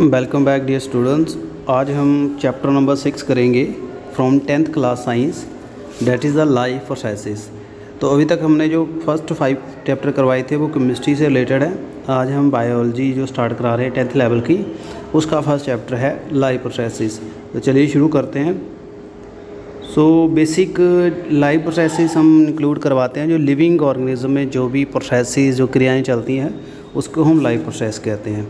Welcome back dear students. आज हम chapter number 6 करेंगे from 10th class science, that is the life processes. तो अभी तक हमने जो फर्स्ट 5 चैप्टर करवाए थे वो केमिस्ट्री से रिलेटेड है। आज हम बायोलॉजी जो स्टार्ट करा रहे हैं 10th लेवल की, उसका फर्स्ट चैप्टर है लाइफ प्रोसेसेस। तो चलिए शुरू करते हैं। बेसिक लाइफ प्रोसेसेस हम इंक्लूड करवाते हैं जो लिविंग ऑर्गेनिज्म में जो भी प्रोसेसेस जो क्रियाएँ चलती हैं उसको हम लाइफ प्रोसेस कहते हैं।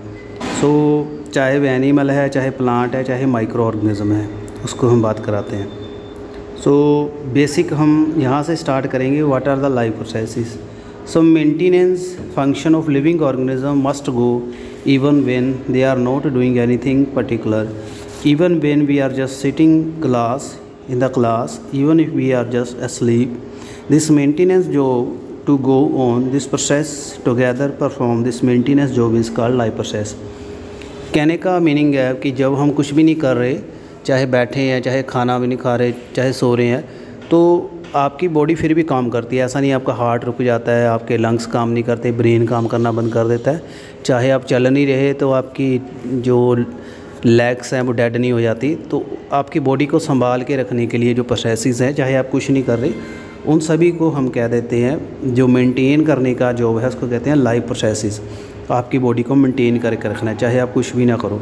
चाहे वो एनिमल है, चाहे प्लांट है, चाहे माइक्रो ऑर्गेनिज्म है, उसको हम बात कराते हैं। बेसिक हम यहाँ से स्टार्ट करेंगे। What are the life processes? Maintenance function of living organism must go even when they are not doing anything particular, even when we are just sitting class in the class, even if we are just asleep. This maintenance job to go on, this process together perform this maintenance job is called life process. कहने का meaning है कि जब हम कुछ भी नहीं कर रहे, चाहे बैठे हैं, चाहे खाना भी नहीं खा रहे, चाहे सो रहे हैं, तो आपकी बॉडी फिर भी काम करती है। ऐसा नहीं आपका हार्ट रुक जाता है, आपके लंग्स काम नहीं करते, ब्रेन काम करना बंद कर देता है। चाहे आप चल नहीं रहे तो आपकी जो लेग्स हैं वो डेड नहीं हो जाती। तो आपकी बॉडी को संभाल के रखने के लिए जो प्रोसेसेस हैं, चाहे आप कुछ नहीं कर रहे, उन सभी को हम कह देते हैं जो मेंटेन करने का जॉब है उसको कहते हैं लाइफ प्रोसेसेस। आपकी बॉडी को मेंटेन करके रखना है चाहे आप कुछ भी ना करो।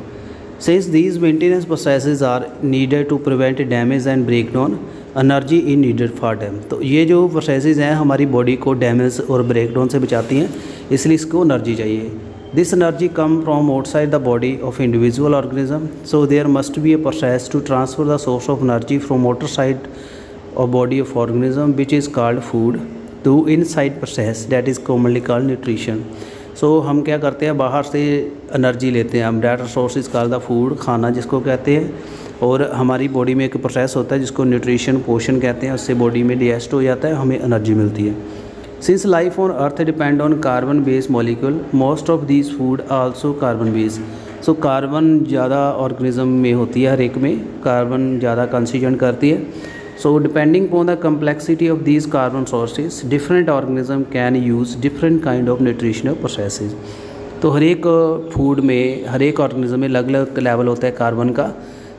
Since these maintenance processes are needed to prevent damage and break down energy in needed for them. तो ये जो प्रोसेसेस हैं हमारी बॉडी को डैमेज और ब्रेक डाउन से बचाती हैं, इसलिए इसको एनर्जी चाहिए। This energy come from outside the body of individual organism, so there must be a process to transfer the source of energy from outside of body of organism, which is called food, to inside process that is commonly called nutrition. हम क्या करते हैं, बाहर से energy लेते हैं हम। That source is called the food, खाना जिसको कहते हैं, और हमारी बॉडी में एक प्रोसेस होता है जिसको न्यूट्रिशन पोषण कहते हैं। उससे बॉडी में डाइजेस्ट हो जाता है, हमें एनर्जी मिलती है। Since life on earth depend on carbon-based molecule, most of these food also carbon-based. Carbon ज़्यादा ऑर्गेनिज्म में होती है, हर एक में कार्बन ज़्यादा कंस्टिट्यूएंट करती है। Depending upon the complexity of these carbon sources, different organism can use different kind of nutritional processes. तो हर एक फूड में, हर एक ऑर्गेनिज्म में अलग अलग लेवल होता है कार्बन का।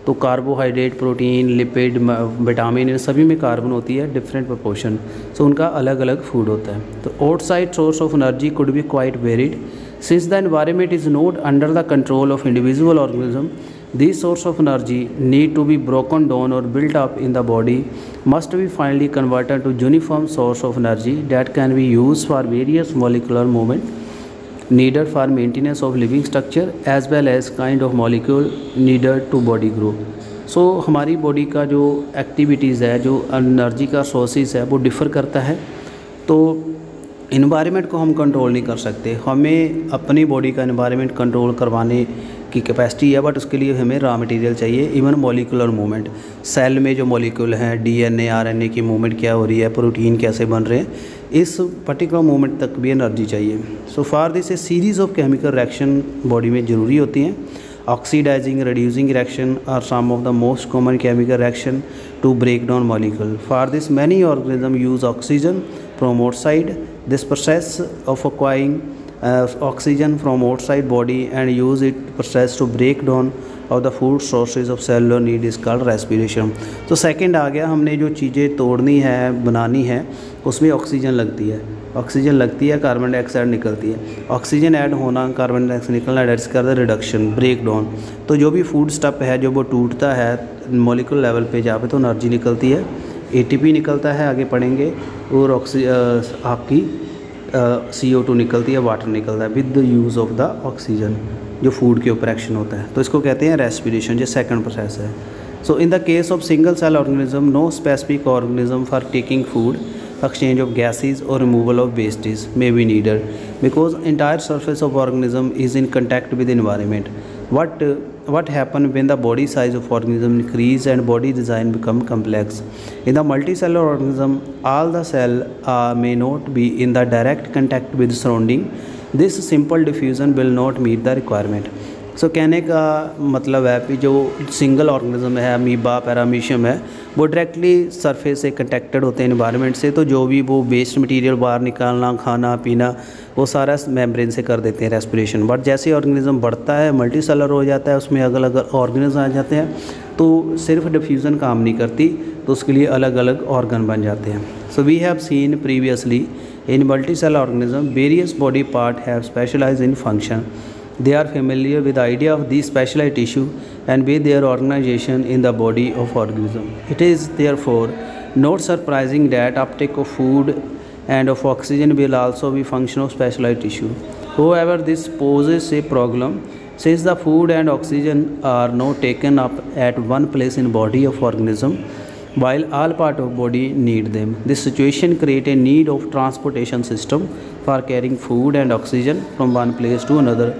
तो कार्बोहाइड्रेट, प्रोटीन, लिपिड, विटामिन, इन सभी में कार्बन होती है डिफरेंट प्रोपोर्शन। उनका अलग अलग फूड होता है। तो outside source of energy could be quite varied since the environment is not under the control of individual organism. This source of energy need to be broken down और built up in the body, must be finally converted to uniform source of energy that can be use for various molecular movement needed for maintenance of living structure as well as kind of molecule needed to body grow. हमारी body का जो activities है, जो energy का sources है, वो differ करता है। तो इन्वायरमेंट को हम कंट्रोल नहीं कर सकते। हमें अपनी बॉडी का इन्वायरमेंट कंट्रोल करवाने की कैपेसिटी है, बट उसके लिए हमें रॉ मटेरियल चाहिए। इवन मॉलिकुलर मूवमेंट, सेल में जो मॉलिक्यूल हैं, डीएनए, आरएनए की मूवमेंट क्या हो रही है, प्रोटीन कैसे बन रहे हैं, इस पर्टिकुलर मूवमेंट तक भी एनर्जी चाहिए। For this a series of chemical reaction body में ज़रूरी होती हैं। Oxidising, reducing reaction are some of the most common chemical reaction to break down molecule. For this many organism use oxygen from outside. This process of acquiring oxygen from outside body and use it process to break down of the food sources of cellular need is called respiration. तो second आ गया, हमने जो चीज़ें तोड़नी है, बनानी है, उसमें oxygen लगती है। ऑक्सीजन लगती है, कार्बन डाइऑक्साइड निकलती है। ऑक्सीजन ऐड होना, कार्बन डाइऑक्साइड निकलना, डेट्स कर द रिडक्शन, ब्रेक डाउन। तो जो भी फूड स्टफ है जो वो टूटता है मॉलिक्यूल लेवल पे जहाँ पे, तो एनर्जी निकलती है, एटीपी निकलता है, आगे पढ़ेंगे, और आपकी CO2 निकलती है, वाटर निकलता है with the use of the oxygen, जो फूड के ऊपर एक्शन होता है। तो इसको कहते हैं रेस्पिरेशन, जो सेकंड प्रोसेस है। In the case of single cell organism, no specific organism for taking food, exchange of gases or removal of wastes may be needed because entire surface of organism is in contact with environment. What happen when the body size of organism increase and body design become complex? In the multicellular organism, all the cell may not be in the direct contact with surrounding. This simple diffusion will not meet the requirement. सो कहने का मतलब है कि जो single organism है, amoeba, paramecium है, वो directly surface से कनेक्टेड होते हैं एनवायरनमेंट से, तो जो भी वो वेस्ट मटेरियल बाहर निकालना, खाना पीना, वो सारा मेम्ब्रेन से कर देते हैं रेस्पिरेशन। बट जैसे ऑर्गेनिज्म बढ़ता है, मल्टी सेलर हो जाता है, उसमें अलग अलग ऑर्गेनिज्म आ जाते हैं, तो सिर्फ डिफ्यूज़न काम नहीं करती, तो उसके लिए अलग अलग ऑर्गन बन जाते हैं। So we have seen previously in multi cell organism various body part have specialised in function. They are familiar with the idea of these specialized tissue and with their organization in the body of organism. It is therefore not surprising that uptake of food and of oxygen will also be function of specialized tissue. However, this poses a problem since the food and oxygen are not taken up at one place in body of organism while all part of body need them. This situation creates a need of transportation system for carrying food and oxygen from one place to another.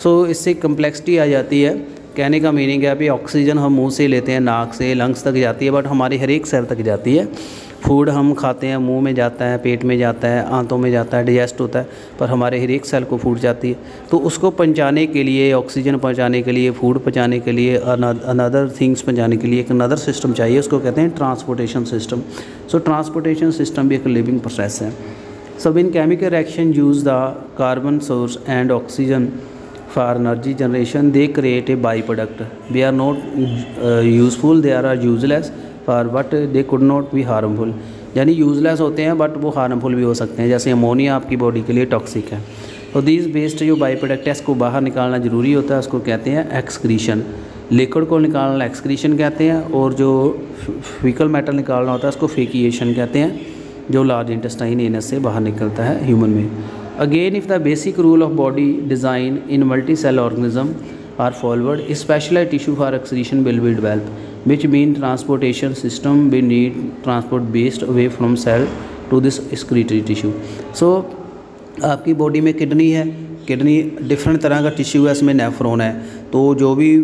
सो इससे complexity आ जाती है। कहने का meaning है अभी oxygen हम मुंह से लेते हैं, नाक से लंग्स तक जाती है, बट हमारी हर एक सेल तक जाती है। फूड हम खाते हैं, मुंह में जाता है, पेट में जाता है, आंतों में जाता है, डाइजेस्ट होता है, पर हमारे हर एक सेल को फूड जाती है। तो उसको पहुंचाने के लिए, ऑक्सीजन पहुंचाने के लिए, फूड पहुंचाने के लिए, अनदर थिंग्स पहुंचाने के लिए एक अनदर सिस्टम चाहिए, उसको कहते हैं transportation system. So transportation system भी एक लिविंग प्रोसेस है। So in chemical reaction use the carbon source and oxygen for energy generation, they create a byproduct. They are not useful, they are useless for but they could not be harmful. यानी useless होते हैं but वो harmful भी हो सकते हैं। जैसे ammonia आपकी बॉडी के लिए टॉक्सिक है। तो दीज बेस्ड जो बाई प्रोडक्ट है इसको बाहर निकालना ज़रूरी होता है, उसको कहते हैं एक्सक्रीशन। लिक्विड को निकालना एक्सक्रीशन कहते हैं, और जो फीकल मैटर निकालना होता है उसको फेकिएशन कहते हैं, जो लार्ज इंटेस्टाइन एनस से बाहर निकलता है ह्यूमन में। Again, if the basic rule of body design in multi-cell organism are followed, a specialized tissue for excretion will be developed, which means transportation system will need transport based away from cell to this excretory tissue. So, आपकी body में kidney है, kidney different तरह का tissue है, इसमें nephron है, तो जो भी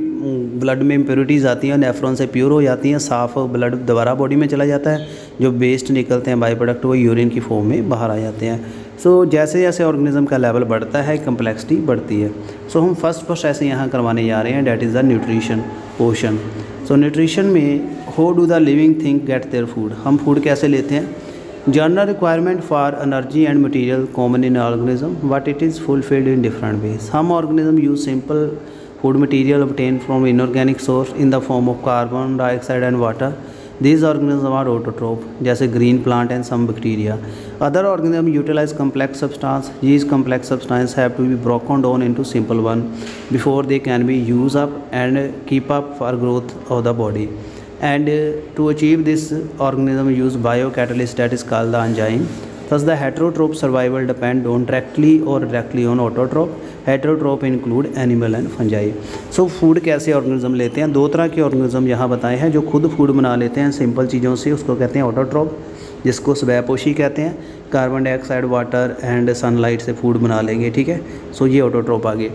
ब्लड में इम्प्योरिटीज़ आती हैं नेफ्रॉन से प्योर हो जाती हैं, साफ़ ब्लड दोबारा बॉडी में चला जाता है, जो वेस्ट निकलते हैं बाई प्रोडक्ट वो यूरिन की फॉर्म में बाहर आ जाते हैं। सो जैसे जैसे ऑर्गेनिज्म का लेवल बढ़ता है कम्प्लेक्सिटी बढ़ती है। सो हम फर्स्ट प्रोसेस यहाँ करवाने जा रहे हैं, that is the nutrition portion. So nutrition में how do the living thing get their food, हम फूड कैसे लेते हैं। General requirement for energy and material common in organism but it is fulfilled in different ways. Some organism use simple food material obtained from inorganic source in the form of carbon dioxide and water. These organisms are autotroph, जैसे green plant and some bacteria. Other organisms utilize complex substance. These complex substances have to be broken down into simple one before they can be used up and keep up for growth of the body. And to achieve this, organism use biocatalyst that is called the enzyme. Thus, the heterotroph survival depend on directly or indirectly on autotroph. Heterotroph include animal and fungi. So food कैसे organism लेते हैं, दो तरह के organism यहाँ बताए हैं। जो खुद फूड बना लेते हैं सिंपल चीज़ों से, उसको कहते हैं ऑटोट्रोप, जिसको स्वयंपोषी कहते हैं। Carbon dioxide, water and sunlight से फूड बना लेंगे, ठीक है। सो ये ऑटोट्रोप आ गए।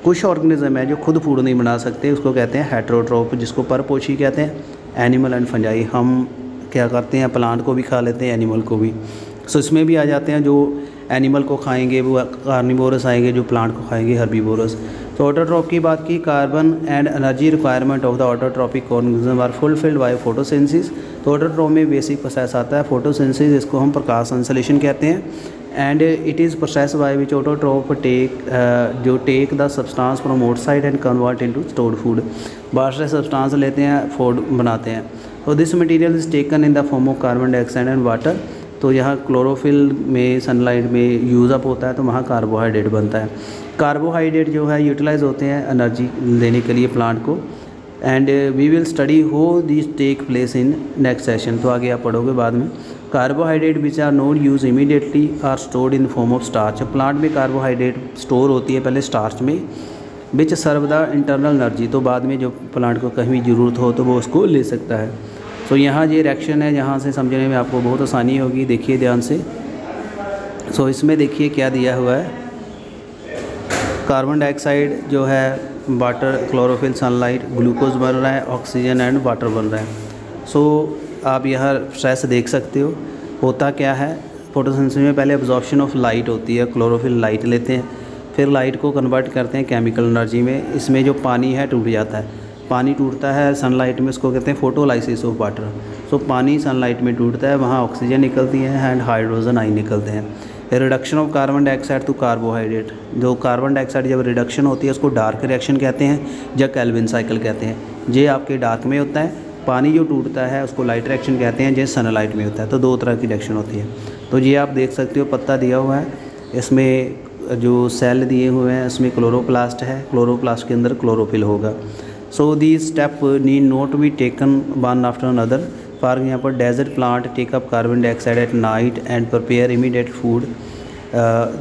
कुछ ऑर्गेनिज्म है जो खुद फूड नहीं बना सकते, उसको कहते हैं हेटेरोट्रोप, जिसको परपोषी कहते हैं। एनिमल एंड फंजाई, हम क्या करते हैं, प्लांट को भी खा लेते हैं, एनिमल को भी। सो इसमें भी आ जाते हैं, जो एनिमल को खाएंगे वो कार्निवोरस आएंगे, जो प्लांट को खाएंगे हर्बीवोरस। तो ऑटोट्रोप की बात की, carbon and energy requirement of the autotrophic organism are fulfilled by photosynthesis. तो ऑटोट्रोप में बेसिक प्रोसेस आता है फोटोसिंथेसिस, जिसको हम प्रकाश संश्लेषण कहते हैं। And it is process by which autotroph take the substance from outside and convert into stored food. बाहर से सब्सटेंस लेते हैं, फूड बनाते हैं। तो this material is taken in the form of carbon dioxide and water. तो यहाँ chlorophyll में, सनलाइट में यूज़ अप होता है, तो वहाँ कार्बोहाइड्रेट बनता है। कार्बोहाइड्रेट जो है यूटिलाइज होते हैं एनर्जी देने के लिए प्लांट को। And we will study how this take place in next session. तो आगे आप पढ़ोगे बाद में। Carbohydrate which are not use immediately are stored in form of starch. Plant में कार्बोहाइड्रेट स्टोर होती है पहले स्टार्च में, which serve the internal energy. तो बाद में जो प्लांट को कहीं भी ज़रूरत हो तो वो उसको ले सकता है। तो यहाँ ये रिएक्शन है, यहाँ से समझने में आपको बहुत आसानी होगी, देखिए ध्यान से। सो इसमें देखिए क्या दिया हुआ है, कार्बन डाइऑक्साइड जो है, वाटर, क्लोरोफिल, सनलाइट, ग्लूकोज बन रहा है, ऑक्सीजन एंड वाटर बन रहा है। सो आप यह प्रोसेस देख सकते हो। होता क्या है, फोटोसिंथेसिस में पहले एब्जॉर्प्शन ऑफ लाइट होती है, क्लोरोफिल लाइट लेते हैं, फिर लाइट को कन्वर्ट करते हैं केमिकल एनर्जी में। इसमें जो पानी है टूट जाता है, पानी टूटता है सनलाइट में, उसको कहते हैं फोटोलाइसिस ऑफ वाटर। सो पानी सनलाइट में टूटता है, वहाँ ऑक्सीजन निकलती है एंड हाइड्रोजन आयन निकलते हैं। Reduction of carbon dioxide to carbohydrate, जो कार्बन डाइऑक्साइड जब रिडक्शन होती है उसको डार्क रिएक्शन कहते हैं या केल्विन साइकिल कहते हैं। ये आपके डार्क में होता है। पानी जो टूटता है उसको लाइट रिएक्शन कहते हैं, जो सनलाइट में होता है। तो दो तरह की रिएक्शन होती है। तो ये आप देख सकते हो पत्ता दिया हुआ है, इसमें जो सेल दिए हुए हैं उसमें क्लोरोप्लास्ट है, क्लोरोप्लास्ट के अंदर क्लोरोफिल होगा। So the step need not be taken one after another. For example desert plant take up carbon dioxide at night and prepare immediate food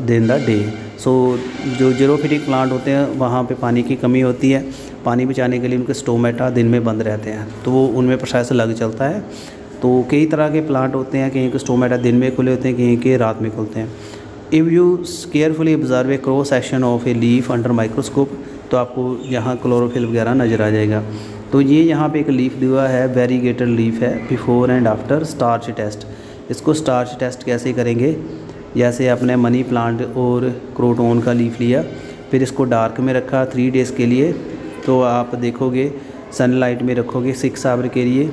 in the day. So जो xerophytic plant होते हैं वहाँ पे पानी की कमी होती है, पानी बचाने के लिए उनके स्टोमेटा दिन में बंद रहते हैं, तो वो उनमें प्रोसेस लग चलता है। तो कई तरह के प्लांट होते हैं, कहीं के स्टोमेटा दिन में खुले होते हैं, कहीं के रात में खुलते हैं। If you carefully observe a cross section of a leaf under microscope, तो आपको यहाँ क्लोरोफिल वगैरह नज़र आ जाएगा। तो ये यहाँ पे एक लीफ दिया है, वेरीगेटेड लीफ है, before and after starch test. इसको स्टार्च टेस्ट कैसे करेंगे, जैसे आपने मनी प्लांट और क्रोटोन का लीफ लिया, फिर इसको डार्क में रखा 3 डेज़ के लिए, तो आप देखोगे सनलाइट में रखोगे 6 आवर के लिए।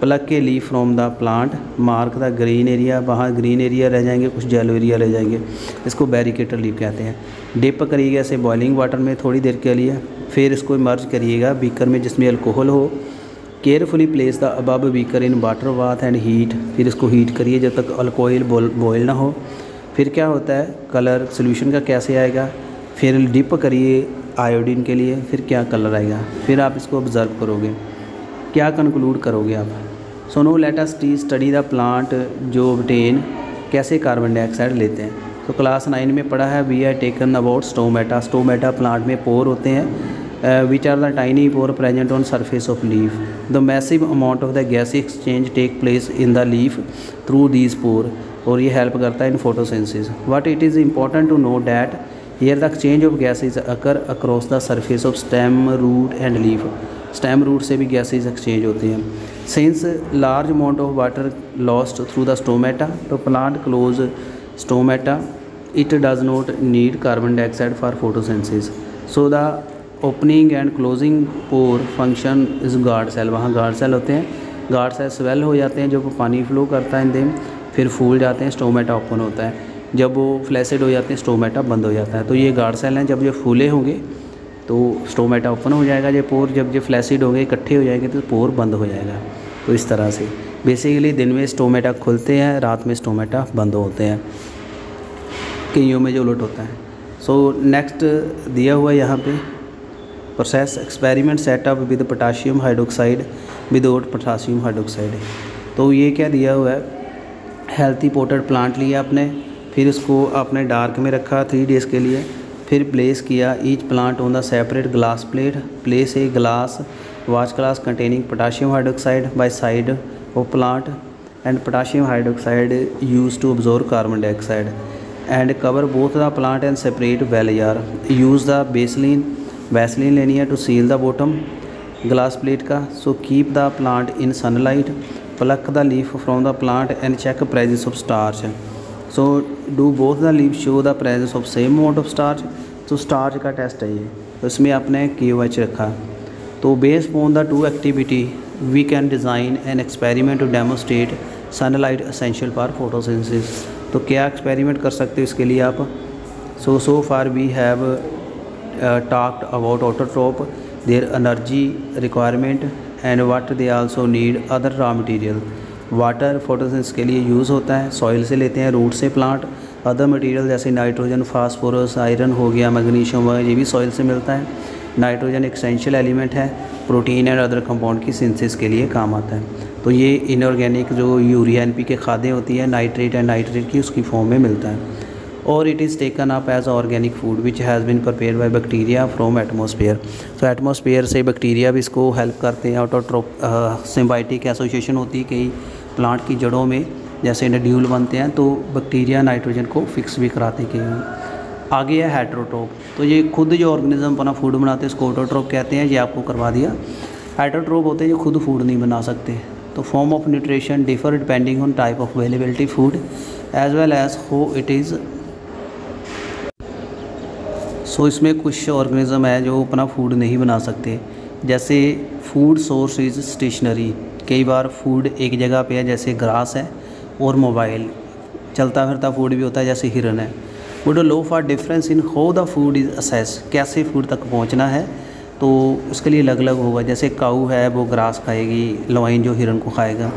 प्लग के leaf from the plant, mark the green area, वहाँ ग्रीन एरिया रह जाएंगे, कुछ येलो एरिया रह जाएंगे, इसको बैरिकेटर लीफ कहते हैं। डिप करिएगा ऐसे बॉइलिंग वाटर में थोड़ी देर के लिए, फिर इसको इमर्ज करिएगा बीकर में जिसमें अल्कोहल हो। Carefully place the above beaker in water bath and heat, फिर इसको हीट करिए जब तक अल्कोहल बॉयल ना हो। फिर क्या होता है, कलर सोल्यूशन का कैसे आएगा, फिर डिप करिए आयोडीन के लिए, फिर क्या कलर आएगा, फिर आप इसको ऑब्ज़र्व करोगे, क्या कंक्लूड करोगे आप। So no let us study the plant जो ऑब्टेन कैसे कार्बन डाइऑक्साइड लेते हैं। तो क्लास 9 में पढ़ा है, we are taken about stomata. Stomata plant में पोर होते हैं, which are the tiny pore present on surface of leaf. The massive amount of the gas exchange take place in the leaf through these pore, और ये help करता है in photosynthesis. But it is important to know that here the exchange of gases occur across the surface of stem, root and leaf. Stem root से भी gases exchange होती हैं। Since large amount of water lost through the stomata, तो plant close stomata, it does not need carbon dioxide for photosynthesis. So the opening and closing pore function is guard cell. वहाँ guard cell होते हैं, guard cell swell हो जाते हैं जब पानी flow करता है इनमें, फिर फूल जाते हैं, स्टोमेटा ओपन होता है। जब वो फ्लैसिड हो जाते हैं स्टोमेटा बंद हो जाता है। तो ये गार्ड सेल हैं, जब ये फूले होंगे तो स्टोमेटा ओपन हो जाएगा, ये पोर जब ये फ्लैसिड होंगे इकट्ठे हो जाएंगे तो पोर बंद हो जाएगा। तो इस तरह से बेसिकली दिन में स्टोमेटा खुलते हैं, रात में स्टोमेटा बंद होते हैं, कईयों में जो उलट होता है। सो नेक्स्ट दिया हुआ है यहाँ पे process experiment setup with potassium hydroxide without potassium hydroxide. तो ये क्या दिया हुआ है, हेल्थी पोटेड प्लांट लिया आपने, फिर उसको आपने डार्क में रखा 3 डेज़ के लिए, फिर प्लेस किया each plant on the separate glass plate, place a glass watch glass containing potassium hydroxide by side of plant and potassium hydroxide use to absorb carbon dioxide and cover both the plant and separate bell jar. Use the Vaseline लेनी है to seal the bottom glass plate का। So keep the plant in sunlight, pluck the leaf from the plant and check presence of starch. So do both the leaf show the presence of same amount of starch. तो starch का test है ये, तो इसमें आपने KOH रखा। तो based on the 2 activity we can design an experiment to demonstrate sunlight essential for photosynthesis. तो क्या एक्सपेरिमेंट कर सकते हो इसके लिए आप। So far we have talked about autotroph, their energy requirement and what they also need other raw material। Water photosynthesis के लिए यूज़ होता है, सॉइल से लेते हैं, रूट से प्लांट। अदर मटेरियल जैसे नाइट्रोजन, फास्फोरस, आयरन हो गया, मैग्नीशियम वगैरह, ये भी सॉइल से मिलता है। नाइट्रोजन एक एसेंशियल एलिमेंट है, प्रोटीन एंड अदर कंपाउंड की सिंथेसिस के लिए काम आता है। तो ये इनऑर्गेनिक जो यूरिया NPK खादें होती है नाइट्रेट एंड नाइट्रेट की, उसकी फॉर्म में मिलता है। और it is taken up as organic food which has been prepared by bacteria from atmosphere. तो एटमॉस्फेयर से बैक्टीरिया भी इसको हेल्प करते हैं। ऑटोट्रोप सिम्बायोटिक एसोसिएशन होती है कई प्लांट की जड़ों में, जैसे नड्यूल बनते हैं तो बैक्टीरिया नाइट्रोजन को फिक्स भी कराते हैं कई। आगे है हेटेरोट्रोप। तो ये खुद जो ऑर्गेनिज्म अपना फूड बनाते हैं उसको ऑटोट्रोप कहते हैं, ये आपको करवा दिया। हेटेरोट्रोप होते हैं जो खुद फूड नहीं बना सकते। तो form of nutrition differ depending on type of availability food as well as how it is so इसमें कुछ ऑर्गेनिज़म है जो अपना फूड नहीं बना सकते, जैसे फूड सोर्स इज़ स्टेशनरी। कई बार फूड एक जगह पे है, जैसे ग्रास है और मोबाइल, चलता फिरता फूड भी होता है जैसे हिरन है। Would low for difference in how the food is assess, कैसे फूड तक पहुंचना है, तो उसके लिए अलग अलग होगा। जैसे काऊ है वो ग्रास खाएगी, लॉइन जो हिरन को खाएगा।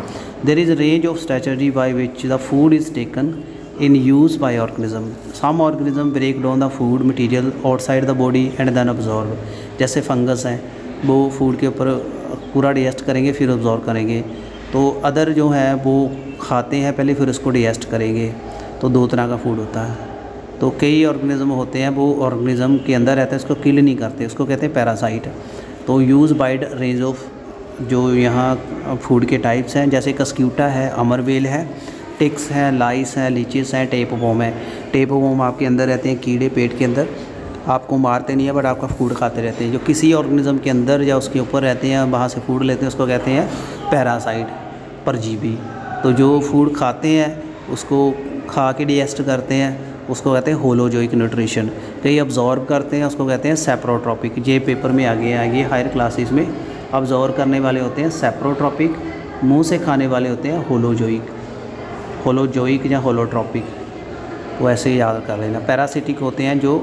There is range of strategy by which the food is taken in use by organism. Some organism break down the food material outside the body and then absorb. जैसे फंगस हैं वो food के ऊपर पूरा डाइजेस्ट करेंगे फिर absorb करेंगे, तो अदर जो है वो खाते हैं पहले फिर उसको डाइजेस्ट करेंगे। तो दो तरह का फूड होता है। तो कई ऑर्गेनिज्म होते हैं वो ऑर्गेनिज्म के अंदर रहते हैं, उसको किल नहीं करते, उसको कहते हैं पैरासाइट। तो यूज़ बाइड रेंज ऑफ जो यहाँ फूड के टाइप्स हैं, जैसे कस्क्यूटा है, अमरबेल है, टिक्स है, लाइस है, लीचिस है, टेपवॉर्म है। टेपवॉर्म आपके अंदर रहते हैं कीड़े पेट के अंदर, आपको मारते नहीं है बट आपका फूड खाते रहते हैं। जो किसी ऑर्गेनिज्म के अंदर या उसके ऊपर रहते हैं, वहाँ से फूड लेते हैं, उसको कहते हैं पैरासाइट, परजीवी। तो जो फूड खाते हैं उसको खा के डाइजेस्ट करते हैं, उसको कहते हैं होलोजोइक न्यूट्रिशन। कई अब्जॉर्ब करते हैं, उसको कहते हैं सेप्रोट्रॉपिक। ये पेपर में आगे आएगी हायर क्लासेस में। अब्जॉर्ब करने वाले होते हैं सेप्रोट्रॉपिक, मुंह से खाने वाले होते हैं होलोजोइक या होलोट्रॉपिक। तो ऐसे ही याद कर लेना। पैरासिटिक होते हैं जो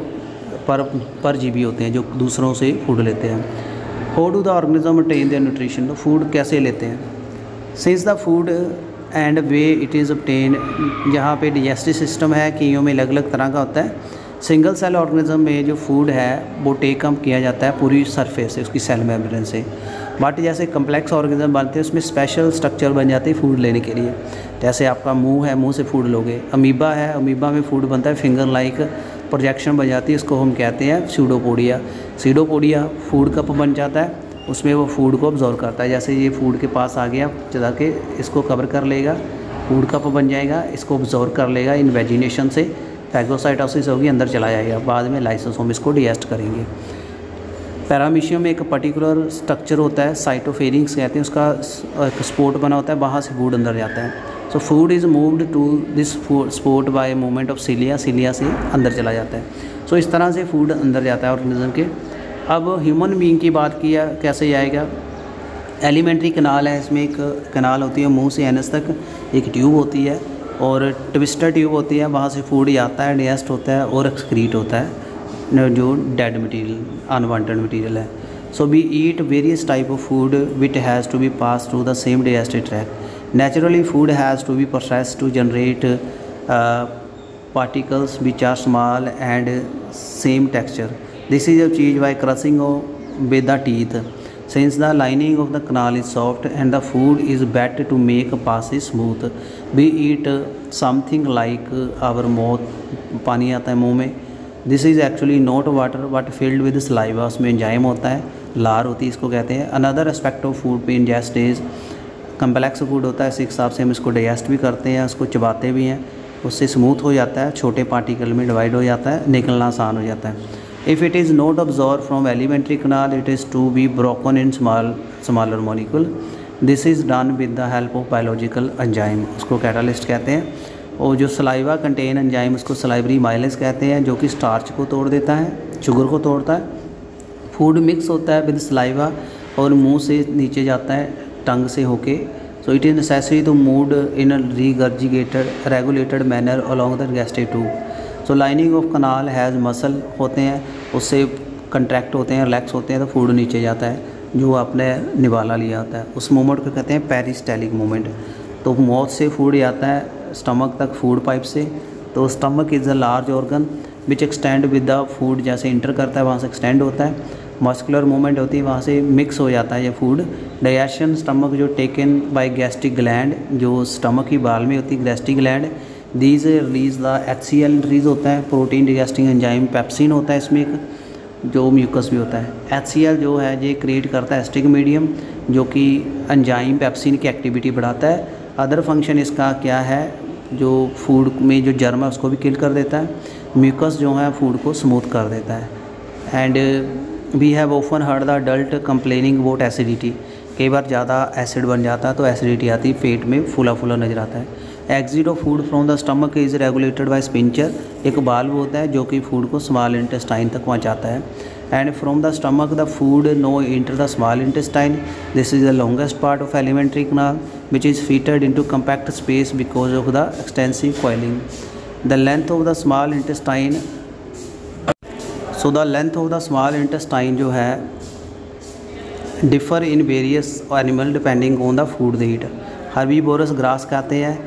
परजीवी होते हैं, जो दूसरों से फूड लेते हैं। How do the organism obtain their nutrition, तो फूड कैसे लेते हैं। Since the food and way it is obtained, जहाँ पे डाइजेस्टिव सिस्टम है कईयों में अलग अलग तरह का होता है। सिंगल सेल ऑर्गेनिज्म में जो फूड है वो टेक अप किया जाता है पूरी सरफेस से, उसकी सेल मेम्ब्रेन से। बट जैसे कम्प्लेक्स ऑर्गेनिज्म बनते हैं उसमें स्पेशल स्ट्रक्चर बन जाते हैं फूड लेने के लिए। जैसे आपका मुंह है, मुंह से फूड लोगे। अमीबा है, अमीबा में फूड बनता है, फिंगर लाइक प्रोजेक्शन बन जाती है, इसको हम कहते हैं सीडोपोडिया। सीडोपोडिया फूड कप बन जाता है, उसमें वो फूड को ऑब्जॉर्व करता है। जैसे ये फूड के पास आ गया, चला के इसको कवर कर लेगा, फूड कप बन जाएगा, इसको ऑब्जॉर्व कर लेगा इन वेजिनेशन से, फैगोसाइटोसिस होगी, अंदर चला जाएगा, बाद में लाइसोसोम इसको डाइजेस्ट करेंगे। पैरामीशियम में एक पर्टिकुलर स्ट्रक्चर होता है, साइटोफेरिंग्स कहते हैं, उसका एक स्पोर्ट बना होता है, वहाँ से फूड अंदर जाता है। So food is moved to this spot by movement of cilia, cilia से अंदर चला जाता है। सो इस तरह से फूड अंदर जाता है ऑर्गेनिज्म के। अब ह्यूमन बीइंग की बात किया कैसे आएगा। एलिमेंट्री कनाल है, इसमें एक कनाल होती है, मुंह से एनस तक एक ट्यूब होती है और ट्विस्टर ट्यूब होती है, वहाँ से फूड आता है, डाइजेस्ट होता है और एक्सक्रीट होता है जो डेड मटीरियल, अनवांटेड मटीरियल है। So we eat various type of food which has to be pass through the same digestive tract. Naturally food has to be processed to generate particles which are small and same texture. This is achieved by crushing with the teeth. Since the lining of the canal is soft and the food is better to make passage smooth, we eat something like our mouth, पानी आता है मुंह में। This is actually not water but filled with saliva, उसमें enzyme होता है, लार होती है, इसको कहते हैं। Another aspect of food we ingest is complex food होता है, इस हिसाब से हम इसको डाइजेस्ट भी करते हैं, उसको चबाते भी हैं, उससे स्मूथ हो जाता है, छोटे पार्टिकल में डिवाइड हो जाता है, निकलना आसान हो जाता है। If it is not absorb from alimentary canal it is to be broken in smaller molecule. This is done with the help of biological enzyme, उसको कैटालिस्ट कहते हैं। और जो सलाइवा कंटेन एंजाइम उसको सलाइवरी माइलेज कहते हैं, जो कि स्टार्च को तोड़ देता है, शुगर को तोड़ता है। फूड मिक्स होता है विद सलाइवा और मुँह से नीचे जाता है टंग से होके। So it is necessary to move in a regurgitated regulated manner along the gastric tube. So lining of canal has muscle होते हैं, उससे कंट्रैक्ट होते हैं, रिलैक्स होते हैं, तो फूड नीचे जाता है, जो आपने निवाला लिया होता है। उस मोमेंट को कहते हैं पेरिस्टैलिक मोमेंट। तो माउथ से फूड आता है स्टमक तक फूड पाइप से। तो stomach is a large organ which extend with the food, जैसे इंटर करता है वहाँ से एक्सटेंड होता है, मस्कुलर मूवमेंट होती है, वहाँ से मिक्स हो जाता है ये फूड। डाइजेशन स्टमक जो टेकन बाय गैस्ट्रिक ग्लैंड, जो स्टमक की बाल में होती है gastric gland, these release the HCl release होता है, प्रोटीन डिजेस्टिंग एंजाइम पेप्सिन होता है इसमें एक, जो म्यूकस भी होता है। HCl जो है ये क्रिएट करता है एसिडिक मीडियम, जो कि एंजाइम पेप्सिन की एक्टिविटी बढ़ाता है। अदर फंक्शन इसका क्या है, जो फूड में जो जर्म है उसको भी किल कर देता है। म्यूकस जो है फूड को स्मूथ कर देता है। And we have often heard the adult complaining about acidity, कई बार ज़्यादा एसिड बन जाता है तो एसिडिटी आती है, पेट में फूला फूला नज़र आता है। Exit of food from the stomach is regulated by sphincter, एक बाल्व होता है जो कि फूड को स्मॉल इंटेस्टाइन तक पहुंचाता है। And from the stomach the food now enter the small intestine, this is the longest part of alimentary canal which is fitted into compact space because of the extensive coiling. The length of the small intestine, so the length of the small intestine जो है differ in various animal depending on the food they eat. Herbivorous grass खाते हैं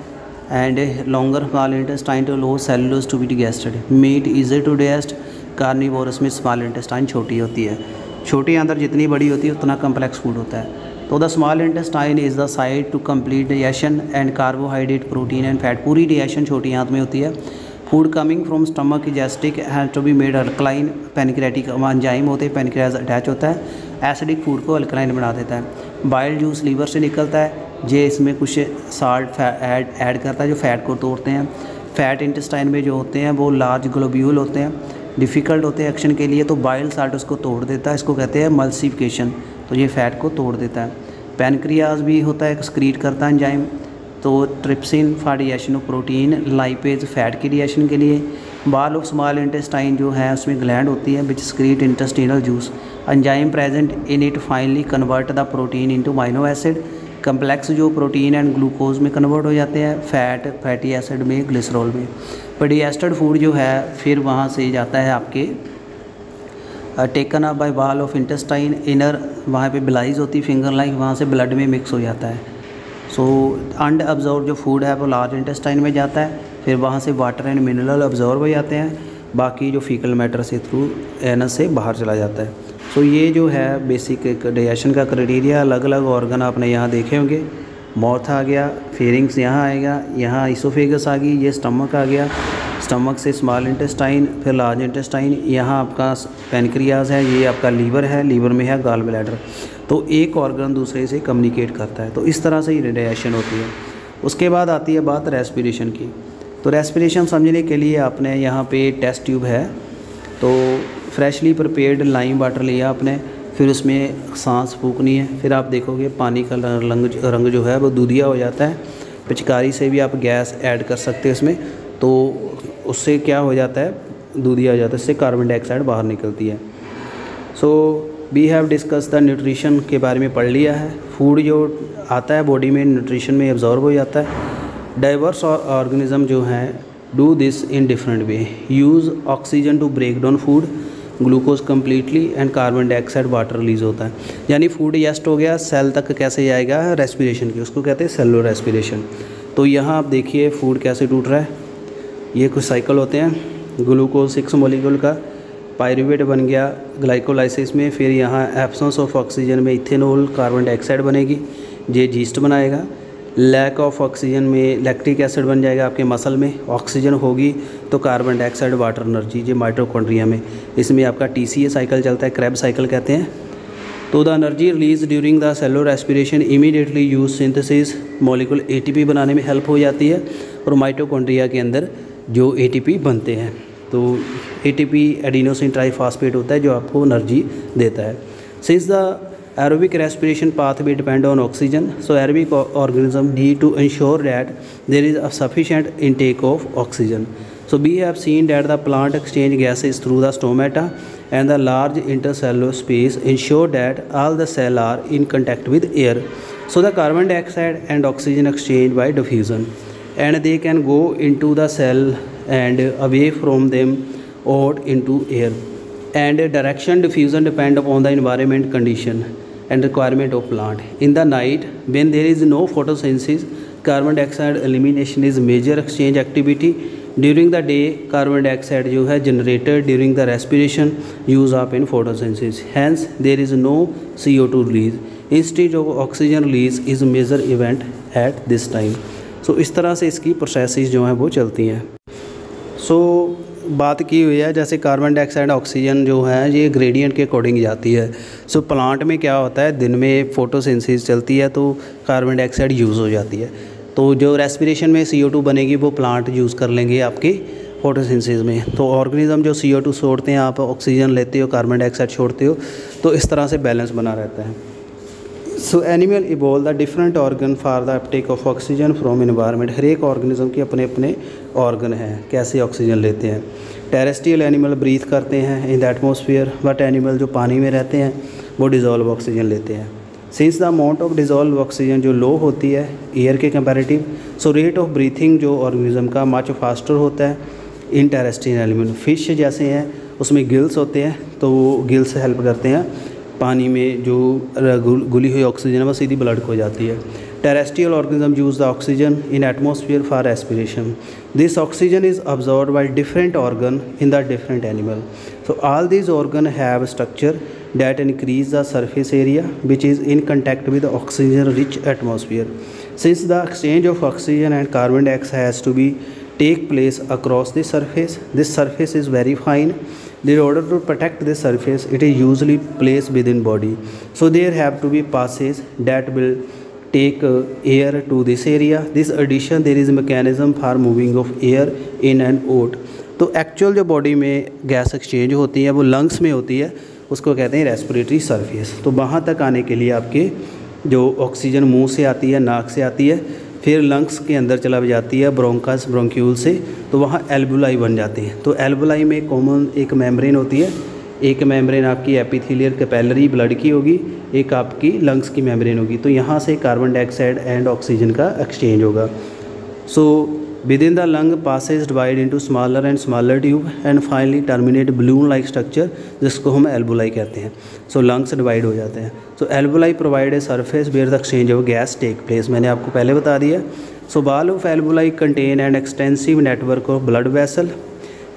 and longer small intestine to allow cellulose to be digested. Meat easy to digest, carnivorous में small intestine छोटी होती है, छोटी अंदर जितनी बड़ी होती है उतना कम्प्लेक्स फूड होता है। तो the small intestine is the site to complete digestion and carbohydrate protein and fat, पूरी डाइजेशन छोटी आंत में होती है। Food coming from stomach gastric has to be made alkaline, pancreatic enzyme होते हैं, पैनक्रियाज अटैच होता है, एसिडिक फूड को अल्कलाइन बना देता है। बाइल जूस लीवर से निकलता है, ये इसमें कुछ साल्ट ऐड करता है जो फैट को तोड़ते हैं। फैट इंटेस्टाइन में जो होते हैं वो लार्ज ग्लोब्यूल होते हैं, डिफ़िकल्ट होते हैं एक्शन के लिए, तो बाइल साल्ट उसको तोड़ देता है, इसको कहते हैं मल्सिफिकेशन, तो ये फैट को तोड़ देता है। पैनक्रियाज भी होता है, एक्सक्रीट करता है एंजाइम, तो trypsin for digestion of protein, lipase fat की डाइजेशन के लिए। बाल ऑफ स्मॉल इंटेस्टाइन जो है उसमें ग्लैंड होती है which excrete intestinal juice, enzyme present in it finally convert the protein into amino acid, complex जो प्रोटीन एंड ग्लूकोज में कन्वर्ट हो जाते हैं, फैटी एसिड में, ग्लिसरॉल में। पर डाइजेस्टेड फूड जो है फिर वहाँ से जाता है आपके taken up by wall of intestine inner, वहाँ पे बिलाइज होती है फिंगर लाइक, वहाँ से ब्लड में मिक्स हो जाता है। सो अनअब्जॉर्ब जो फूड है वो लार्ज इंटेस्टाइन में जाता है, फिर वहाँ से वाटर एंड मिनरल अब्जॉर्ब हो जाते हैं, बाकी जो फीकल मैटर से थ्रू एनस से बाहर चला जाता है। सो ये जो है बेसिक एक डाइजेशन का क्राइटेरिया। अलग अलग ऑर्गन आपने यहाँ देखे होंगे, माउथ आ गया, फेरिंग्स यहाँ आएगा, यहाँ इसोफेगस आ गई, ये स्टमक आ गया, स्टमक से स्मॉल इंटेस्टाइन, फिर लार्ज इंटेस्टाइन, यहाँ आपका पैनक्रियाज है, ये आपका लीवर है, लीवर में है गॉल ब्लैडर। तो एक ऑर्गन दूसरे से कम्युनिकेट करता है, तो इस तरह से ये डाइजेशन होती है। उसके बाद आती है बात रेस्पिरेशन की। तो रेस्पिरेशन समझने के लिए आपने यहाँ पे टेस्ट ट्यूब है, तो फ्रेशली प्रिपेयर्ड लाइम वाटर लिया आपने, फिर उसमें सांस फूकनी है, फिर आप देखोगे पानी का रंग जो है वो दूधिया हो जाता है। पिचकारी से भी आप गैस ऐड कर सकते हैं उसमें, तो उससे क्या हो जाता है, दूधिया हो जाता है, इससे कार्बन डाइऑक्साइड बाहर निकलती है। So we have discuss the nutrition के बारे में पढ़ लिया है। फूड जो आता है बॉडी में न्यूट्रिशन में एब्जॉर्ब हो जाता है। डाइवर्स ऑर्गेनिज्म जो हैं do this in different way, use oxygen to break down food, glucose completely and carbon dioxide water release होता है। यानी फूड डाइजेस्ट हो गया, सेल तक कैसे जाएगा, रेस्पिरेशन की, उसको कहते हैं सेलुलर रेस्पिरेशन। तो यहाँ आप देखिए फूड कैसे टूट रहा है, ये कुछ साइकिल होते हैं, ग्लूकोज 6 मॉलिक्यूल का पायरुवेट बन गया ग्लाइकोलाइसिस में, फिर यहाँ एब्सेंस ऑफ ऑक्सीजन में इथेनॉल कार्बन डाइऑक्साइड बनेगी, ये जीस्ट बनाएगा। लैक ऑफ ऑक्सीजन में लैक्टिक एसिड बन जाएगा आपके मसल में, ऑक्सीजन होगी तो कार्बन डाइऑक्साइड वाटर एनर्जी, ये माइटोकॉन्ड्रिया में, इसमें आपका TCA साइकिल चलता है, क्रैब साइकिल कहते हैं। तो the energy release during the cellular respiration immediately use synthesis, molecule ATP बनाने में हेल्प हो जाती है, और माइटोकॉन्ड्रिया के अंदर जो ATP बनते हैं, तो ATP एडिनोसिन ट्राइफॉस्फेट होता है जो आपको एनर्जी देता है। Since the aerobic respiration pathway depend on oxygen, so aerobic organism need to ensure that there is a sufficient intake of oxygen. So we have seen that the plant exchange gases through the stomata and the large intercellular space ensure that all the cell are in contact with air, so the carbon dioxide and oxygen exchange by diffusion, and they can go into the cell and away from them out into air, and direction diffusion depend upon the environment condition and requirement of plant. In the night when there is no photosynthesis, carbon dioxide elimination is major exchange activity. During the day carbon dioxide जो है generated during the respiration use up in photosynthesis, hence there is no CO2 release. Instead of oxygen release is major event at this time. So इस तरह से इसकी processes जो हैं वो चलती हैं। सो बात की हुई है जैसे कार्बन डाइऑक्साइड ऑक्सीजन जो है ये ग्रेडियंट के अकॉर्डिंग जाती है। सो प्लांट में क्या होता है, दिन में फोटोसिंथेसिस चलती है तो कार्बन डाइऑक्साइड यूज़ हो जाती है, तो जो रेस्पिरेशन में CO2 बनेगी वो प्लांट यूज़ कर लेंगे आपके फोटोसिंथेसिस में। तो ऑर्गेनिज्म जो CO2 छोड़ते हैं, आप ऑक्सीजन लेते हो, कार्बन डाइऑक्साइड छोड़ते हो, तो इस तरह से बैलेंस बना रहता है। So animal evolve the different organ for the uptake of oxygen from environment. हर एक ऑर्गेनिज्म के अपने अपने ऑर्गन हैं कैसे ऑक्सीजन लेते हैं। टेरेस्ट्रियल एनिमल ब्रीथ करते हैं in the atmosphere, but animal जो पानी में रहते हैं वो डिज़ोल्व ऑक्सीजन लेते हैं। Since the amount of dissolve oxygen जो लो होती है एयर के comparative, so rate of breathing जो ऑर्गेनिज्म का मच फास्टर होता है इन टेरेस्ट्रियल एनिमल। फिश जैसे हैं उसमें गिल्स होते हैं, तो वो गिल्स हेल्प करते हैं पानी में जो घुली हुई ऑक्सीजन है वो सीधी ब्लड को जाती है। Terrestrial organism use the oxygen in atmosphere for respiration. This oxygen is absorbed by different organ in the different animal. So all these organ have structure that increase the surface area which is in contact with the oxygen rich atmosphere. Since the exchange of oxygen and carbon dioxide has to be take place across the surface, this surface is very fine. In order to protect this surface, it is usually placed within body. So there have to be passages that will take air to this area. This addition there is a mechanism for moving of air in and out. तो actual जो body में gas exchange होती है वो lungs में होती है, उसको कहते हैं रेस्पिरेटरी सरफेस। तो वहाँ तक आने के लिए आपके जो ऑक्सीजन मुंह से आती है, नाक से आती है, फिर लंग्स के अंदर चला जाती है ब्रोंकस ब्रोंक्यूल से, तो वहाँ एल्बुलाई बन जाते हैं। तो एल्बुलाई में कॉमन एक मेम्ब्रेन होती है, एक मेम्ब्रेन आपकी एपिथेलियल कैपिलरी ब्लड की होगी, एक आपकी लंग्स की मेम्ब्रेन होगी। तो यहाँ से कार्बन डाइऑक्साइड एंड ऑक्सीजन का एक्सचेंज होगा। सो within the lung passes divide into smaller and smaller tube and finally terminate balloon like structure जिसको हम एल्बुलाई कहते हैं। सो लंग्स डिवाइड हो जाते हैं। सो एल्बुलाई provide a surface where the exchange of gas take place. मैंने आपको पहले बता दिया। सो वॉल ऑफ एल्बुलाई contain an extensive network of blood vessel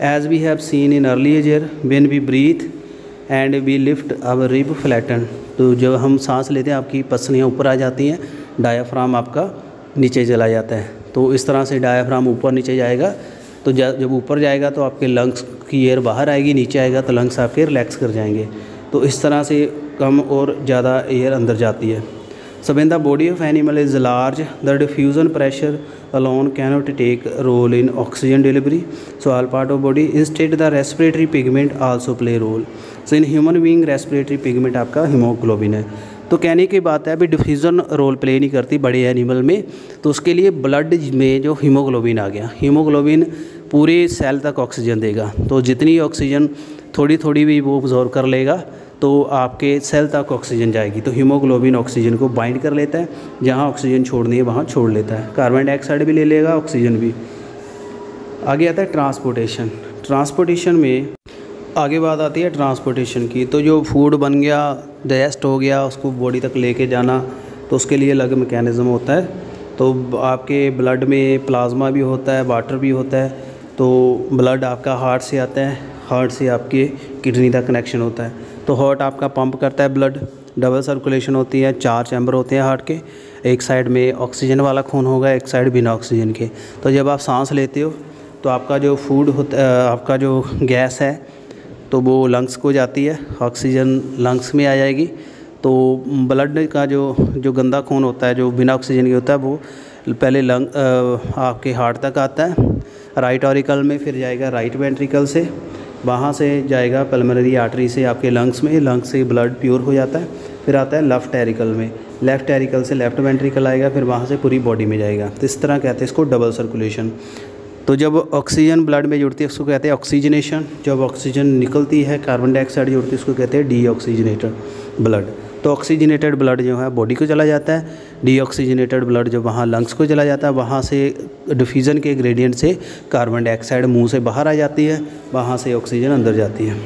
as we have seen in early year when we breathe and we lift our rib flatten. तो जब हम सांस लेते हैं आपकी पसलियाँ ऊपर आ जाती हैं, डायाफ्राम आपका नीचे चला जाता है। तो इस तरह से डायाफ्राम ऊपर नीचे जाएगा, तो जब ऊपर जाएगा तो आपके लंग्स की एयर बाहर आएगी, नीचे आएगा तो लंग्स आपके रिलैक्स कर जाएंगे। तो इस तरह से कम और ज़्यादा एयर अंदर जाती है। So when the body of animal is large the diffusion pressure alone cannot take role in oxygen delivery. So all part of body instead the respiratory pigment also play role. So in human being respiratory pigment आपका haemoglobin है। तो कहने की बात है अभी diffusion role play नहीं करती बड़े एनिमल में, तो उसके लिए ब्लड में जो हीमोग्लोबिन आ गया, हीमोग्लोबिन पूरे सेल तक ऑक्सीजन देगा। तो जितनी ऑक्सीजन थोड़ी थोड़ी भी वो ऑब्जॉर्व कर लेगा तो आपके सेल तक ऑक्सीजन जाएगी। तो हीमोग्लोबिन ऑक्सीजन को बाइंड कर लेता है, जहाँ ऑक्सीजन छोड़नी है वहाँ छोड़ लेता है, कार्बन डाइऑक्साइड भी ले लेगा, ऑक्सीजन भी। आगे आता है ट्रांसपोर्टेशन। ट्रांसपोर्टेशन में आगे बात आती है ट्रांसपोर्टेशन की। तो जो फूड बन गया, डाइजेस्ट हो गया, उसको बॉडी तक लेके जाना, तो उसके लिए अलग मैकेनिज़्म होता है। तो आपके ब्लड में प्लाज्मा भी होता है, वाटर भी होता है। तो ब्लड आपका हार्ट से आता है, हार्ट से आपके किडनी तक कनेक्शन होता है। तो हार्ट आपका पंप करता है ब्लड, डबल सर्कुलेशन होती है, 4 चैम्बर होते हैं हार्ट के। एक साइड में ऑक्सीजन वाला खून होगा, एक साइड बिना ऑक्सीजन के। तो जब आप सांस लेते हो तो आपका जो फूड होता है, आपका जो गैस है तो वो लंग्स को जाती है, ऑक्सीजन लंग्स में आ जाएगी। तो ब्लड का जो गंदा खून होता है, जो बिना ऑक्सीजन के होता है, वो पहले आपके हार्ट तक आता है, राइट ऑरिकल में, फिर जाएगा राइट वेंट्रिकल से, वहाँ से जाएगा पल्मोनरी आर्टरी से आपके लंग्स में, लंग्स से ब्लड प्योर हो जाता है, फिर आता है लेफ़्ट एरिकल में, लेफ़्ट एरिकल से लेफ़्ट वेंट्रिकल आएगा, फिर वहाँ से पूरी बॉडी में जाएगा। तो इस तरह कहते हैं इसको डबल सर्कुलेशन। तो जब ऑक्सीजन ब्लड में जुड़ती है उसको कहते हैं ऑक्सीजनेशन। जब ऑक्सीजन निकलती है, कार्बन डाइऑक्साइड जुड़ती है, उसको कहते हैं डीऑक्सीजनेटेड ब्लड। तो ऑक्सीजनेटेड ब्लड जो है बॉडी को चला जाता है, डीऑक्सीजनेटेड ब्लड जो वहाँ लंग्स को चला जाता है, वहाँ से डिफ्यूज़न के ग्रेडियंट से कार्बन डाइऑक्साइड मुंह से बाहर आ जाती है, वहाँ से ऑक्सीजन अंदर जाती है।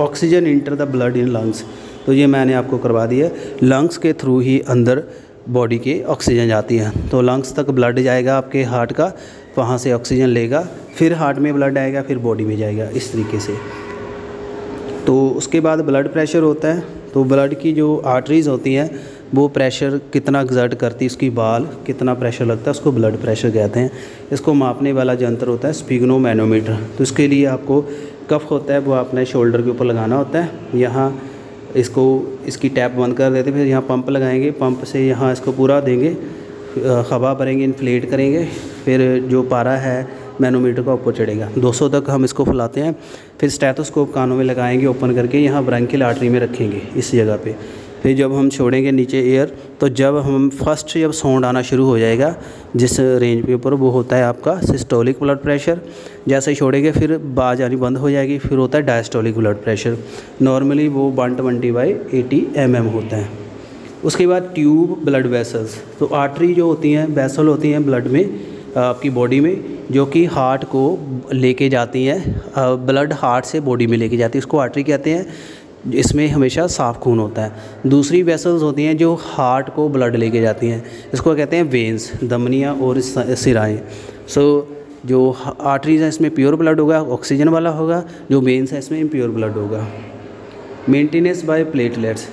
Oxygen enter the blood in lungs, तो ये मैंने आपको करवा दिया। लंग्स के थ्रू ही अंदर बॉडी के ऑक्सीजन जाती है। तो लंग्स तक ब्लड जाएगा आपके हार्ट का, वहाँ से ऑक्सीजन लेगा, फिर हार्ट में ब्लड आएगा, फिर बॉडी में जाएगा, इस तरीके से। तो उसके बाद ब्लड प्रेशर होता है। तो ब्लड की जो आर्टरीज़ होती हैं वो प्रेशर कितना एग्जर्ट करती है, उसकी बाल कितना प्रेशर लगता है, उसको ब्लड प्रेशर कहते हैं। इसको मापने वाला यंत्र होता है स्पिग्नोमैनोमीटर। तो इसके लिए आपको कफ होता है वो अपने शोल्डर के ऊपर लगाना होता है। यहाँ इसकी टैप बंद कर देते, फिर यहाँ पंप लगाएंगे, पंप से यहाँ इसको पूरा देंगे, हवा भरेंगे, इन्फ्लेट करेंगे, फिर जो पारा है मैनोमीटर का ऊपर चढ़ेगा, 200 तक हम इसको फुलाते हैं। फिर स्टेथोस्कोप कानों में लगाएंगे ओपन करके, यहाँ ब्रैंकियल आर्टरी में रखेंगे इस जगह पे। फिर जब हम छोड़ेंगे नीचे एयर, तो जब हम फर्स्ट जब साउंड आना शुरू हो जाएगा जिस रेंज के ऊपर, वो होता है आपका सिस्टोलिक ब्लड प्रेशर। जैसे ही छोड़ेंगे फिर बाज आनी बंद हो जाएगी, फिर होता है डायस्टोलिक ब्लड प्रेशर। नॉर्मली वो 120/80 mm होता है। उसके बाद ट्यूब ब्लड वेसल्स, तो आर्टरी जो होती हैं, वेसल होती हैं ब्लड में, आपकी बॉडी में, जो कि हार्ट को लेके जाती हैं, ब्लड हार्ट से बॉडी में लेके जाती है, इसको आर्टरी कहते हैं। इसमें हमेशा साफ खून होता है। दूसरी वेसल्स होती हैं जो हार्ट को ब्लड लेके जाती हैं, इसको कहते हैं वेंस, धमनियाँ और सिराएँ। जो आर्टरीज हैं इसमें प्योर ब्लड होगा, ऑक्सीजन वाला होगा। जो वेंस है इसमें इम्प्योर ब्लड होगा। Maintenance by platelets,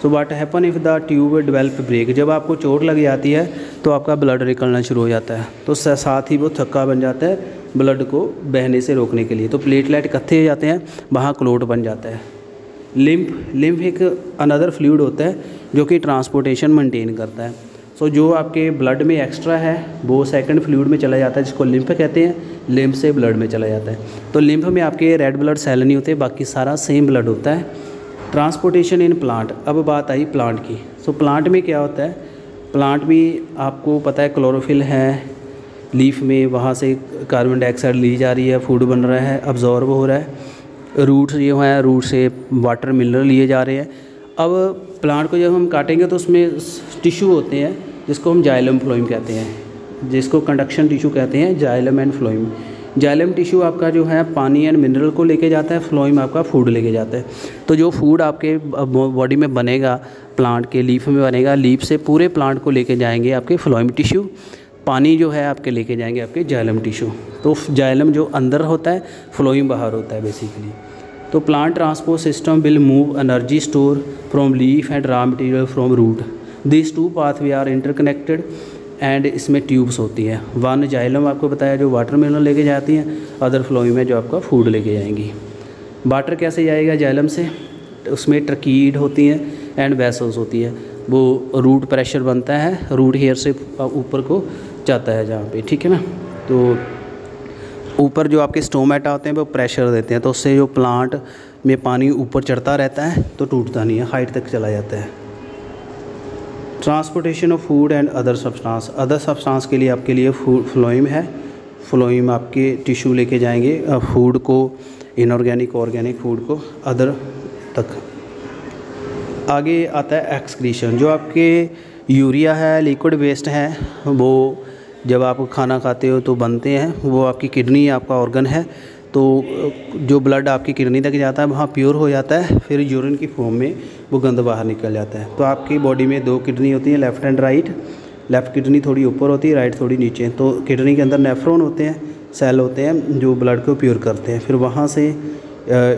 so what happen if the tube develop break, जब आपको चोट लग जाती है तो आपका ब्लड निकलना शुरू हो जाता है, तो साथ ही वो थक्का बन जाता है ब्लड को बहने से रोकने के लिए, तो प्लेटलेट इकट्ठे हो जाते हैं, वहाँ क्लोट बन जाता है। लिम्फ एक अनदर फ्लूइड होता है जो कि ट्रांसपोर्टेशन मेंटेन करता है। सो जो आपके ब्लड में एक्स्ट्रा है वो सेकंड फ्लूइड में चला जाता है, जिसको लिम्फ कहते हैं। लिम्फ से ब्लड में चला जाता है। तो लिम्फ में आपके रेड ब्लड सेल नहीं होते, बाकी सारा सेम ब्लड होता है। ट्रांसपोर्टेशन इन प्लांट, अब बात आई प्लांट की। सो प्लांट में क्या होता है, प्लांट में आपको पता है क्लोरोफिल है लीफ में, वहाँ से कार्बन डाइऑक्साइड ली जा रही है, फूड बन रहा है, अब्जॉर्ब हो रहा है। रूट्स जो हैं, रूट से वाटर मिनरल लिए जा रहे हैं। अब प्लांट को जब हम काटेंगे तो उसमें टिश्यू होते हैं जिसको हम जाइलम फ्लोइम कहते हैं, जिसको कंडक्शन टिश्यू कहते हैं, xylem and phloem. Xylem tissue आपका जो है पानी एंड मिनरल को लेके जाता है, फ्लोइम आपका फूड लेके जाता है। तो जो फूड आपके बॉडी में बनेगा, प्लांट के लीफ में बनेगा, लीफ से पूरे प्लांट को लेके जाएंगे आपके फ्लोइम टिश्यू। पानी जो है आपके लेके जाएंगे आपके जाइलम टिश्यू। तो जाइलम जो अंदर होता है, फ्लोइम बाहर होता है बेसिकली। तो plant transport system will move energy store from leaf and raw material from root. This two pathway are interconnected and इसमें ट्यूब्स होती हैं। वन जाइलम आपको बताया जो वाटर मिनरल लेके जाती हैं, अदर फ्लोइम है जो आपका फूड लेके जाएंगी। वाटर कैसे जाएगा जाइलम से, उसमें ट्रकीड होती हैं एंड वेसल्स होती है। वो रूट प्रेशर बनता है, रूट हेयर से ऊपर को जाता है जहाँ पे, ठीक है ना। तो ऊपर जो आपके स्टोमेटा होते हैं वो प्रेशर देते हैं, तो उससे जो प्लांट में पानी ऊपर चढ़ता रहता है तो टूटता नहीं है, हाइट तक चला जाता है। Transportation of food and other substance के लिए आपके लिए फ्लोइम है। फ्लोइम आपके टिश्यू लेके जाएंगे फूड को, इनऑर्गेनिक ऑर्गेनिक फूड को अदर तक। आगे आता है एक्सक्रीशन, जो आपके यूरिया है, लिक्विड वेस्ट है, वो जब आप खाना खाते हो तो बनते हैं, वो आपकी किडनी आपका ऑर्गन है। तो जो ब्लड आपकी किडनी तक जाता है वहाँ प्योर हो जाता है, फिर यूरिन की फॉर्म में वो गंद बाहर निकल जाता है। तो आपकी बॉडी में 2 किडनी होती हैं, left and right. Left kidney थोड़ी ऊपर होती है, राइट थोड़ी नीचे। तो किडनी के अंदर नेफ्रॉन होते हैं, सेल होते हैं जो ब्लड को प्योर करते हैं। फिर वहाँ से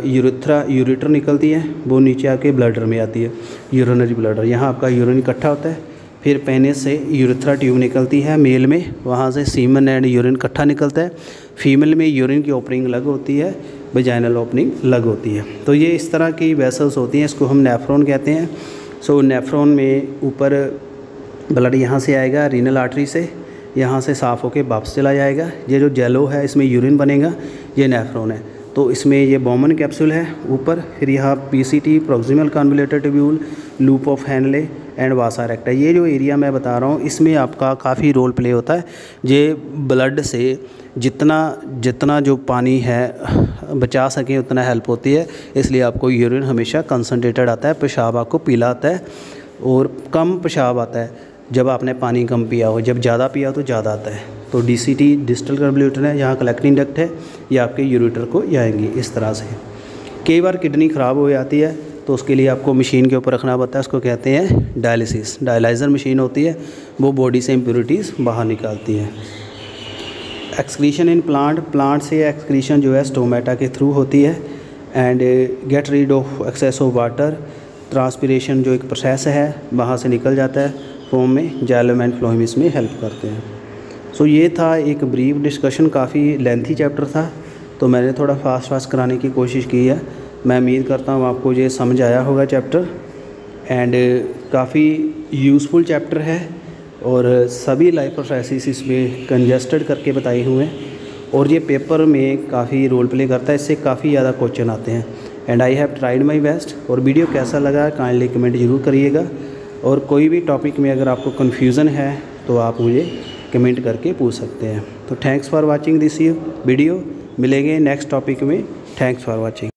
यूरेटर निकलती है, वो नीचे आके ब्लडर में आती है, यूरिनरी ब्लडर। यहाँ आपका यूरिन इकट्ठा होता है। फिर पेनिस से यूरेथ्रा ट्यूब निकलती है मेल में, वहाँ से सीमन एंड यूरिन इकट्ठा निकलता है। फीमेल में यूरिन की ओपनिंग अलग होती है, वजाइनल ओपनिंग अलग होती है। तो ये इस तरह की वेसल्स होती हैं, इसको हम नेफ्रॉन कहते हैं। सो नेफ्रॉन में ऊपर ब्लड यहाँ से आएगा रीनल आर्टरी से, यहाँ से साफ़ होकर वापस चला जाएगा। ये जो जेलो है इसमें यूरिन बनेगा, ये नेफ्रॉन है। तो इसमें ये बॉमन कैप्सूल है ऊपर, फिर यहाँ PCT proximal convoluted tubule, loop of Henle and वासा रेक्टा। ये जो एरिया मैं बता रहा हूँ इसमें आपका काफ़ी रोल प्ले होता है। ये ब्लड से जितना जो पानी है बचा सके उतना हेल्प होती है, इसलिए आपको यूरिन हमेशा कंसनट्रेटेड आता है। पेशाब आपको पीला आता है और कम पेशाब आता है जब आपने पानी कम पिया हो, जब ज़्यादा पिया हो तो ज़्यादा आता है। तो डीसीटी डिस्टल कन्वोल्यूटर है, यहाँ कलेक्टिंग डक्ट है, ये आपके यूरेटर को जाएंगी इस तरह से। कई बार किडनी ख़राब हो जाती है तो उसके लिए आपको मशीन के ऊपर रखना पड़ता है, उसको कहते हैं डायलिसिस। डायलाइज़र मशीन होती है, वो बॉडी से इम्प्योरिटीज़ बाहर निकालती है। एक्सक्रीशन इन प्लांट से एक्सक्रीशन जो है स्टोमेटा के थ्रू होती है। And get rid of excess of water, transpiration जो एक प्रोसेस है वहाँ से निकल जाता है फॉर्म में। जाइलम एंड फ्लोइम इसमें हेल्प करते हैं। सो ये था एक ब्रीफ डिस्कशन, काफ़ी लेंथी चैप्टर था तो मैंने थोड़ा फास्ट कराने की कोशिश की है। मैं उम्मीद करता हूँ आपको ये समझ आया होगा चैप्टर। एंड काफ़ी यूज़फुल चैप्टर है और सभी लाइफ प्रोसेसेस इसमें कंजेस्टेड करके बताए हुए हैं और ये पेपर में काफ़ी रोल प्ले करता है, इससे काफ़ी ज़्यादा क्वेश्चन आते हैं। And I have tried my best. और वीडियो कैसा लगा काइंडली कमेंट ज़रूर करिएगा, और कोई भी टॉपिक में अगर आपको कन्फ्यूज़न है तो आप मुझे कमेंट करके पूछ सकते हैं। तो thanks for watching this video. मिलेंगे नेक्स्ट टॉपिक में। Thanks for watching.